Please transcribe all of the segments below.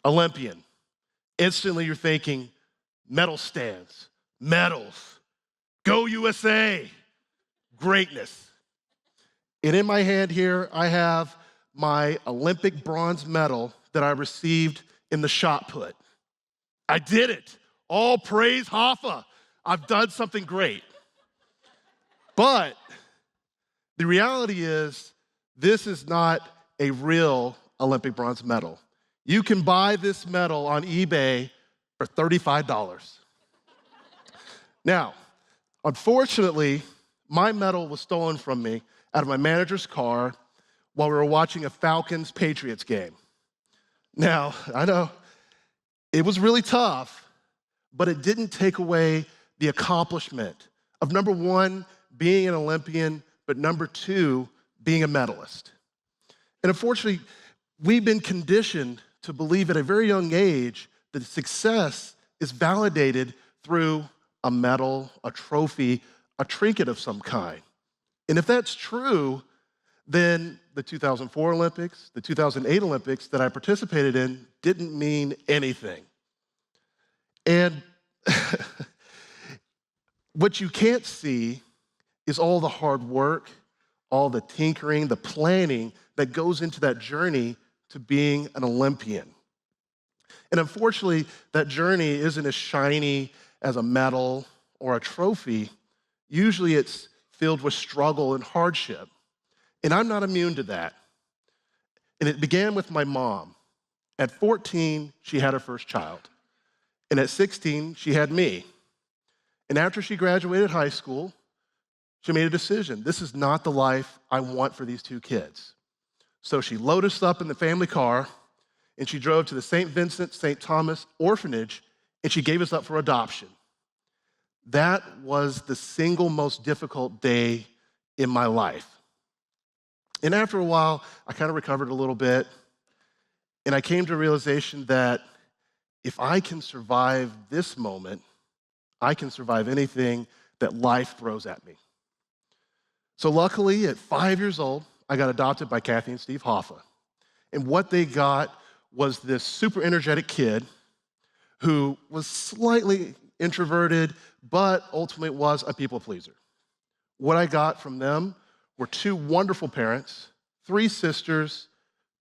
Olympian. Instantly you're thinking medal stands, medals, go USA, greatness. And in my hand here, I have my Olympic bronze medal that I received in the shot put. I did it. All praise Hoffa. I've done something great. But the reality is, this is not a real Olympic bronze medal. You can buy this medal on eBay for $35. Now, unfortunately, my medal was stolen from me out of my manager's car while we were watching a Falcons-Patriots game. Now, I know it was really tough, but it didn't take away the accomplishment of, number one, being an Olympian, but number two, being a medalist. And unfortunately, we've been conditioned to believe at a very young age that success is validated through a medal, a trophy, a trinket of some kind. And if that's true, then the 2004 Olympics, the 2008 Olympics that I participated in didn't mean anything. And what you can't see is all the hard work, all the tinkering, the planning that goes into that journey to being an Olympian. And unfortunately, that journey isn't as shiny as a medal or a trophy. Usually it's filled with struggle and hardship. And I'm not immune to that. And it began with my mom. At 14, she had her first child. And at 16, she had me. And after she graduated high school, she made a decision. This is not the life I want for these two kids. So she loaded us up in the family car, and she drove to the St. Vincent, St. Thomas orphanage, and she gave us up for adoption. That was the single most difficult day in my life. And after a while, I kind of recovered a little bit, and I came to a realization that if I can survive this moment, I can survive anything that life throws at me. So luckily, at 5 years old, I got adopted by Kathy and Steve Hoffa. And what they got was this super energetic kid who was slightly introverted, but ultimately was a people pleaser. What I got from them were two wonderful parents, 3 sisters,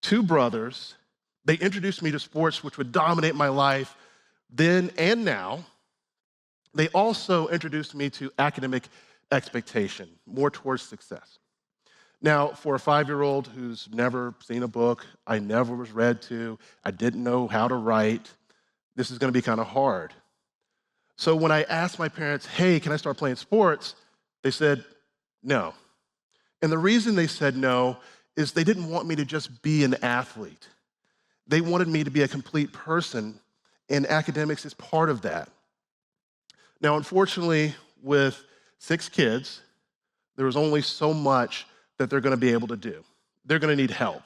2 brothers. They introduced me to sports which would dominate my life then and now. They also introduced me to academic expectation, more towards success. Now, for a 5-year-old who's never seen a book, I never was read to, I didn't know how to write, this is gonna be kind of hard. So when I asked my parents, hey, can I start playing sports? They said no. And the reason they said no is they didn't want me to just be an athlete. They wanted me to be a complete person, and academics is part of that. Now, unfortunately, with 6 kids, there was only so much that they're gonna be able to do. They're gonna need help.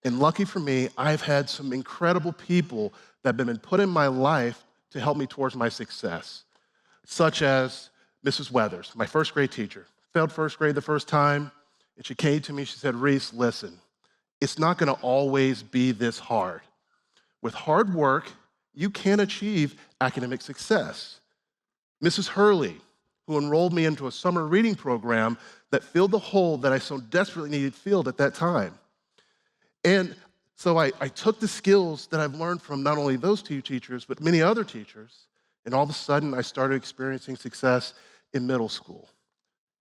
And lucky for me, I've had some incredible people that have been put in my life to help me towards my success, such as Mrs. Weathers, my first grade teacher. Failed first grade the first time, and she came to me, she said, Reese, listen, it's not gonna always be this hard. With hard work, you can achieve academic success. Mrs. Hurley, who enrolled me into a summer reading program that filled the hole that I so desperately needed filled at that time. And so I took the skills that I've learned from not only those 2 teachers, but many other teachers, and all of a sudden I started experiencing success in middle school,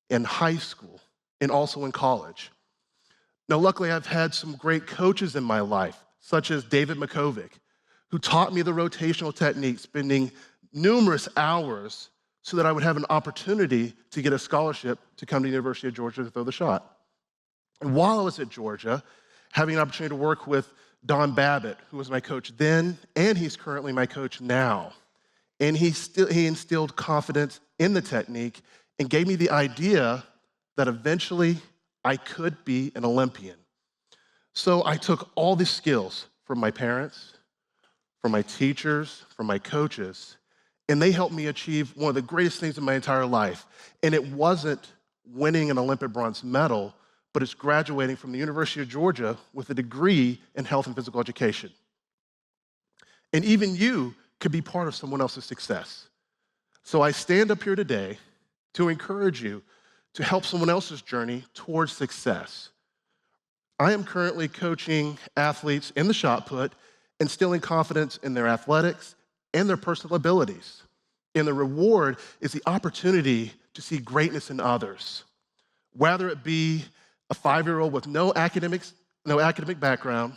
in high school, and also in college. Now, luckily, I've had some great coaches in my life, such as David Makovic, who taught me the rotational technique, spending numerous hours so that I would have an opportunity to get a scholarship to come to the University of Georgia to throw the shot. And while I was at Georgia, having an opportunity to work with Don Babbitt, who was my coach then, and he's currently my coach now. And he instilled confidence in the technique and gave me the idea that eventually I could be an Olympian. So I took all these skills from my parents, from my teachers, from my coaches, and they helped me achieve one of the greatest things in my entire life. And it wasn't winning an Olympic bronze medal, but it's graduating from the University of Georgia with a degree in health and physical education. And even you could be part of someone else's success. So I stand up here today to encourage you to help someone else's journey towards success. I am currently coaching athletes in the shot put, instilling confidence in their athletics and their personal abilities. And the reward is the opportunity to see greatness in others. Whether it be a 5-year-old with no academic background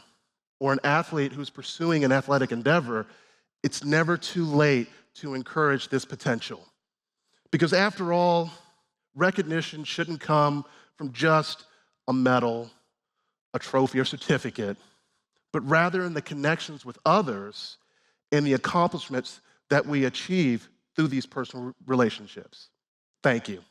or an athlete who's pursuing an athletic endeavor, it's never too late to encourage this potential. Because after all, recognition shouldn't come from just a medal, a trophy, or certificate, but rather in the connections with others and the accomplishments that we achieve through these personal relationships. Thank you.